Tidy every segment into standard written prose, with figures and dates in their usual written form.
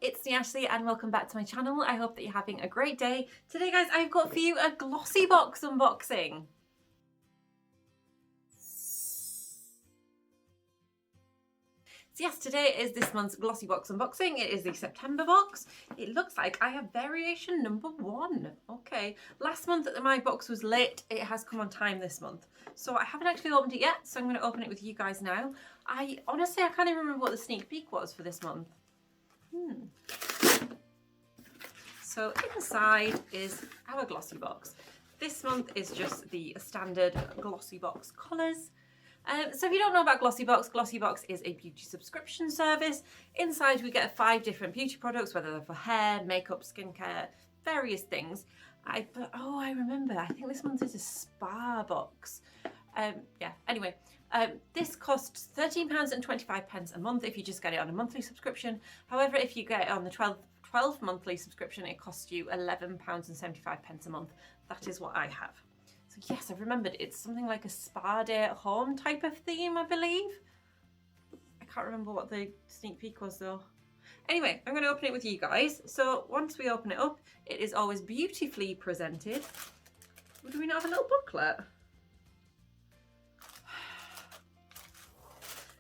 it's me Ashley and welcome back to my channel. I hope that you're having a great day. Today guys, I've got for you a Glossy box unboxing. So yes, today is this month's Glossy box unboxing. It is the September box. It looks like I have variation number 1. Okay, last month my box was late. It has come on time this month. So I haven't actually opened it yet, so I'm going to open it with you guys now. Honestly, I can't even remember what the sneak peek was for this month. So inside is our Glossy box. This month is just the standard Glossy box colours. So if you don't know about Glossy box is a beauty subscription service. Inside we get 5 different beauty products, whether they're for hair, makeup, skincare, various things. I remember, I think this month is a spa box. Anyway, this costs £13.25 a month if you just get it on a monthly subscription. However, if you get it on the 12 monthly subscription, it costs you £11.75 a month. That is what I have. So yes, I've remembered, it's something like a spa day at home type of theme, I believe. I can't remember what the sneak peek was though. Anyway, I'm going to open it with you guys. So once we open it up, it is always beautifully presented. Do we not have a little booklet?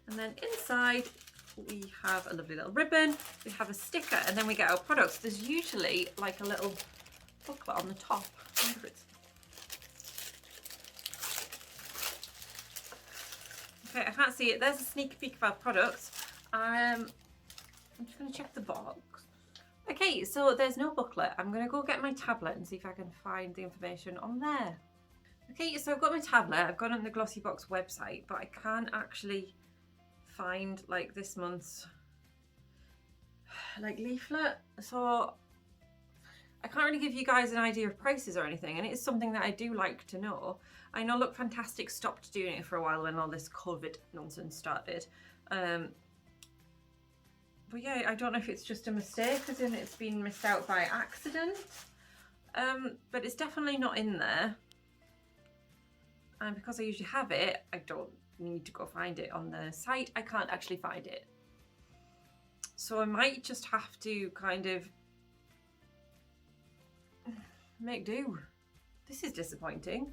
And then inside we have a lovely little ribbon, we have a sticker, and then we get our products. There's usually like a little booklet on the top. I wonder if it's... Okay, I can't see it. There's a sneak peek of our products. I'm just going to check the box. Okay, so there's no booklet. I'm going to go get my tablet and see if I can find the information on there. Okay, so I've got my tablet. I've gone on the Glossy box website, but I can't actually find like this month's like leaflet. So I can't really give you guys an idea of prices or anything, and it is something that I do like to know. I know Look Fantastic stopped doing it for a while when all this COVID nonsense started. But yeah, I don't know if it's just a mistake, as in it's been missed out by accident. But it's definitely not in there. And because I usually have it, I don't need to go find it on the site. I can't actually find it. So I might just have to kind of make do. This is disappointing.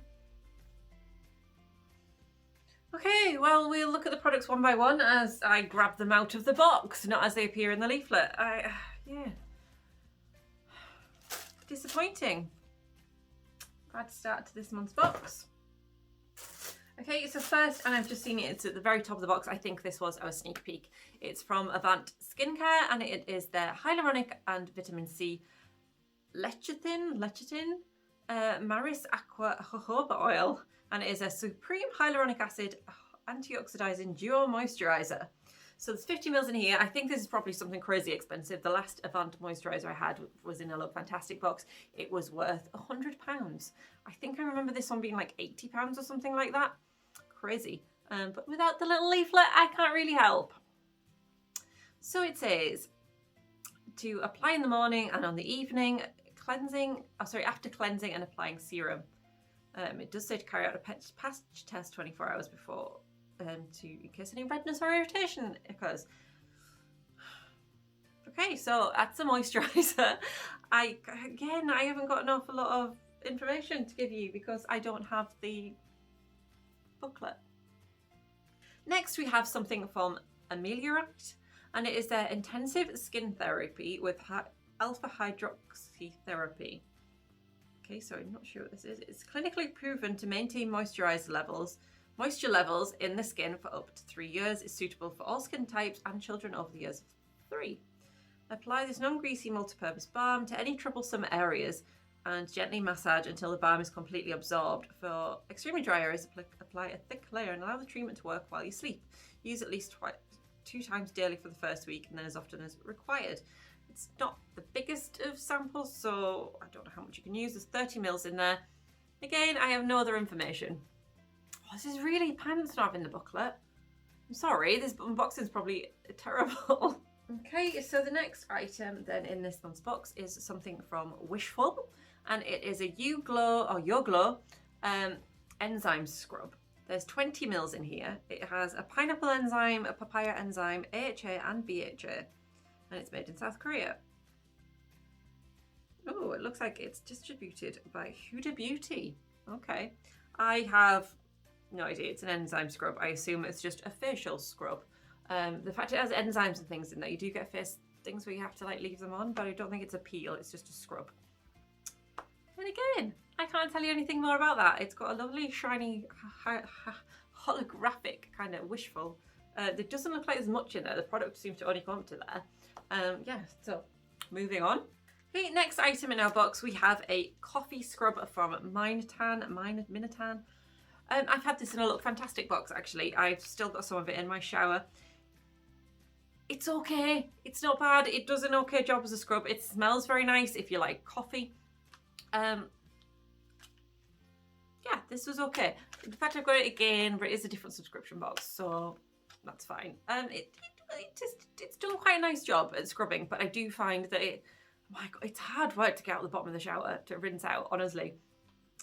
Okay, well, we'll look at the products one by one as I grab them out of the box, not as they appear in the leaflet. Yeah. Disappointing. Bad start to this month's box. Okay, so first, and I've just seen it, it's at the very top of the box. I think this was our sneak peek. It's from Avant Skincare, and it is their hyaluronic and vitamin C lecithin, Maris Aqua Jojoba Oil, and it is a supreme hyaluronic acid antioxidizing duo moisturizer. So there's 50 mils in here. I think this is probably something crazy expensive. The last Avant moisturizer I had was in a Look Fantastic box. It was worth £100. I think I remember this one being like £80 or something like that. Crazy. But without the little leaflet, I can't really help. So it says to apply in the morning and on the evening, after cleansing and applying serum. It does say to carry out a patch test 24 hours before, in case any redness or irritation occurs. Okay, so that's a moisturizer. I haven't got an awful lot of information to give you because I don't have the booklet. Next we have something from Ameliorite, and it is their intensive skin therapy with alpha hydroxy therapy. Okay, so I'm not sure what this is. It's clinically proven to maintain moisture levels in the skin for up to 3 years. It's suitable for all skin types and children over the age of 3. Apply this non-greasy multi-purpose balm to any troublesome areas and gently massage until the balm is completely absorbed. For extremely dry areas, apply a thick layer and allow the treatment to work while you sleep. Use at least 2 times daily for the first week and then as often as required. It's not the biggest of samples, so I don't know how much you can use. There's 30 mils in there. Again, I have no other information. Oh, this is really pants not having the booklet. I'm sorry, this unboxing is probably terrible. Okay, so the next item then in this month's box is something from Wishful, and it is a Your Glow Enzyme Scrub. There's 20 mils in here. It has a pineapple enzyme, a papaya enzyme, AHA and BHA. and it's made in South Korea. Oh, it looks like it's distributed by Huda Beauty. Okay. I have no idea. It's an enzyme scrub. I assume it's just a facial scrub. The fact it has enzymes and things in there, you do get face things where you have to like leave them on, but I don't think it's a peel. It's just a scrub. And again, I can't tell you anything more about that. It's got a lovely shiny holographic kind of wishful. There doesn't look like there's much in there. The product seems to only come up to there. Yeah, so moving on. Okay, next item in our box, we have a coffee scrub from Minotan. I've had this in a Look Fantastic box, actually. I've still got some of it in my shower. It's okay. It's not bad. It does an okay job as a scrub. It smells very nice if you like coffee. Yeah, this was okay. In fact, I've got it again, but it is a different subscription box, so that's fine. It's done quite a nice job at scrubbing, but I do find that my God, it's hard work to get out the bottom of the shower to rinse out, honestly.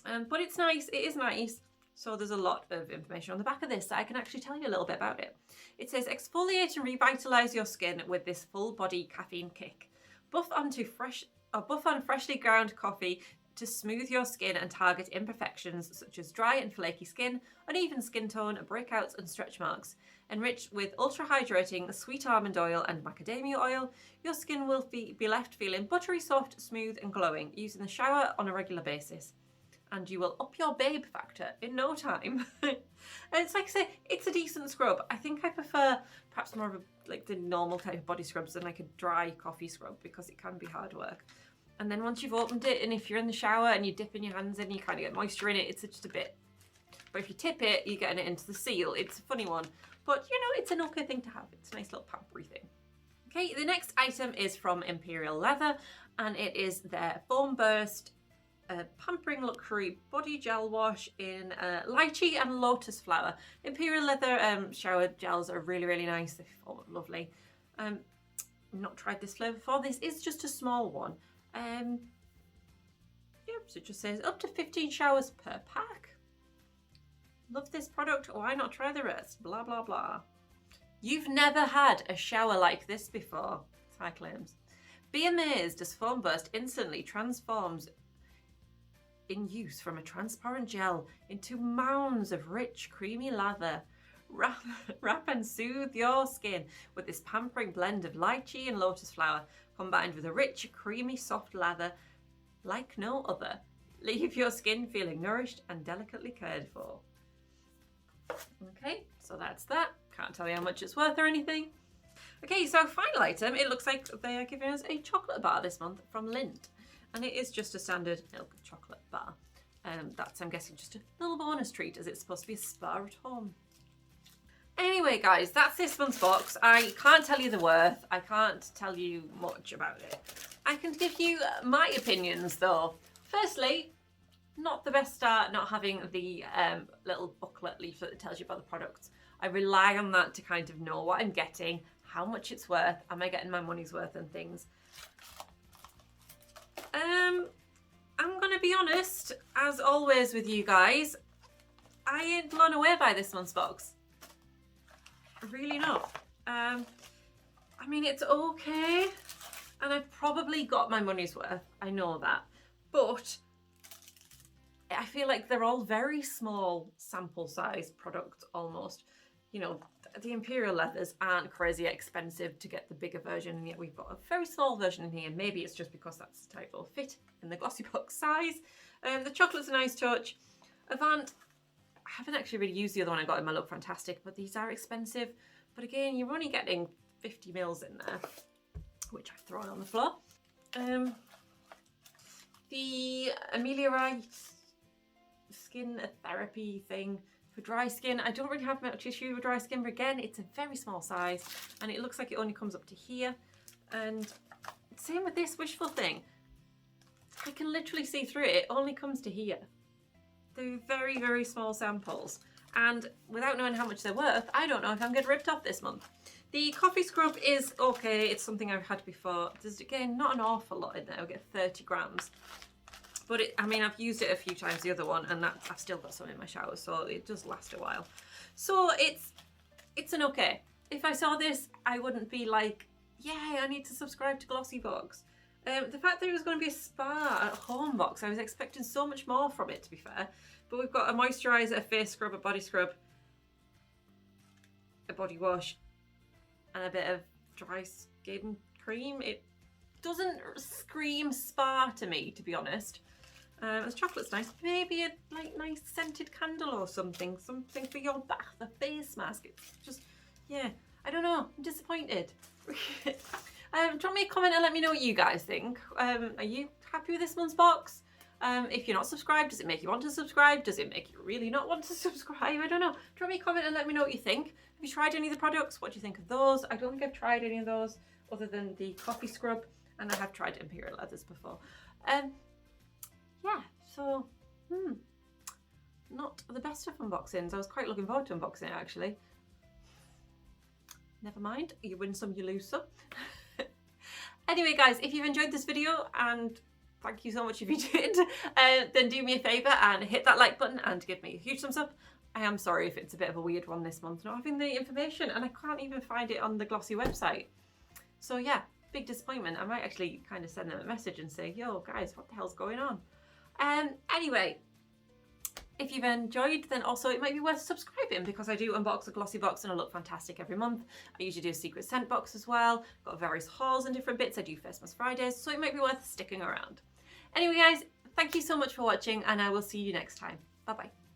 But it's nice. It is nice. So there's a lot of information on the back of this that I can actually tell you a little bit about it. It says, exfoliate and revitalize your skin with this full body caffeine kick. Buff on freshly ground coffee to smooth your skin and target imperfections such as dry and flaky skin, uneven skin tone, breakouts and stretch marks. Enriched with ultra hydrating sweet almond oil and macadamia oil, your skin will be left feeling buttery soft, smooth and glowing. Use in the shower on a regular basis. And you will up your babe factor in no time. And it's like I say, it's a decent scrub. I think I prefer perhaps more of like the normal type of body scrubs than like a dry coffee scrub, because it can be hard work. And then once you've opened it, and if you're in the shower and you're dipping your hands in, you kind of get moisture in it, it's just a bit. But if you tip it, you're getting it into the seal. It's a funny one. But you know, it's an okay thing to have. It's a nice little pampery thing. Okay, the next item is from Imperial Leather, and it is their Foam Burst Pampering Luxury Body Gel Wash in lychee and lotus flower. Imperial Leather shower gels are really, really nice. They feel lovely. Not tried this flavour before. This is just a small one. Yeah, so it just says up to 15 showers per pack. Love this product. Why not try the rest? Blah, blah, blah. You've never had a shower like this before, Ty claims. Be amazed as Foam Burst instantly transforms in use from a transparent gel into mounds of rich, creamy lather. Wrap and soothe your skin with this pampering blend of lychee and lotus flower, combined with a rich, creamy, soft lather like no other. Leave your skin feeling nourished and delicately cared for. Okay, so that's that. Can't tell you how much it's worth or anything. Okay, so final item. It looks like they are giving us a chocolate bar this month from Lindt. And it is just a standard milk chocolate bar. That's, I'm guessing, just a little bonus treat, as it's supposed to be a spa at home. Anyway, guys, that's this month's box. I can't tell you the worth. I can't tell you much about it. I can give you my opinions, though. Firstly, not the best start not having the little booklet leaflet that tells you about the products. I rely on that to kind of know what I'm getting, how much it's worth, am I getting my money's worth and things. I'm gonna be honest, as always with you guys, I ain't blown away by this month's box. Really not. I mean, it's okay, and I've probably got my money's worth, I know that, but I feel like they're all very small sample size products almost. You know, the Imperial Leathers aren't crazy expensive to get the bigger version, and yet we've got a very small version in here. Maybe it's just because that's the type will fit in the glossy box size. The chocolate's a nice touch. Avant, I haven't actually really used the other one I got in my Look Fantastic, but these are expensive. But again, you're only getting 50 mils in there, which I've thrown on the floor. The Ameliorite skin therapy thing for dry skin. I don't really have much issue with dry skin, but again, it's a very small size and it looks like it only comes up to here. And same with this wishful thing. I can literally see through it. It only comes to here. They're very, very small samples. And without knowing how much they're worth, I don't know if I'm getting ripped off this month. The coffee scrub is okay. It's something I've had before. There's, again, not an awful lot in there. I'll get 30 grams. But I mean, I've used it a few times, the other one, and I've still got some in my shower, so it does last a while. So it's an okay. If I saw this, I wouldn't be like, yeah, I need to subscribe to Glossy box. The fact that it was going to be a spa at home box, I was expecting so much more from it, to be fair. But we've got a moisturiser, a face scrub, a body scrub, a body wash, and a bit of dry skin cream. It doesn't scream spa to me, to be honest. The chocolate's nice. Maybe a nice scented candle or something for your bath, a face mask. It's just, yeah, I don't know. I'm disappointed. Drop me a comment and let me know what you guys think. Are you happy with this month's box? If you're not subscribed, does it make you want to subscribe? Does it make you really not want to subscribe? I don't know. Drop me a comment and let me know what you think. Have you tried any of the products? What do you think of those? I don't think I've tried any of those other than the coffee scrub, and I have tried Imperial Leathers before. Yeah, so, not the best of unboxings. I was quite looking forward to unboxing it, actually. Never mind, you win some, you lose some. Anyway, guys, if you've enjoyed this video, and thank you so much if you did, then do me a favour and hit that like button and give me a huge thumbs up. I am sorry if it's a bit of a weird one this month, not having the information, and I can't even find it on the Glossy website. So yeah, big disappointment. I might actually kind of send them a message and say, yo guys, what the hell's going on? Anyway, if you've enjoyed, then also it might be worth subscribing, because I do unbox a Glossy box and I look fantastic every month. I usually do a secret scent box as well. Got various hauls and different bits. I do Face Mask Fridays, so it might be worth sticking around. Anyway guys, thank you so much for watching, and I will see you next time. Bye bye.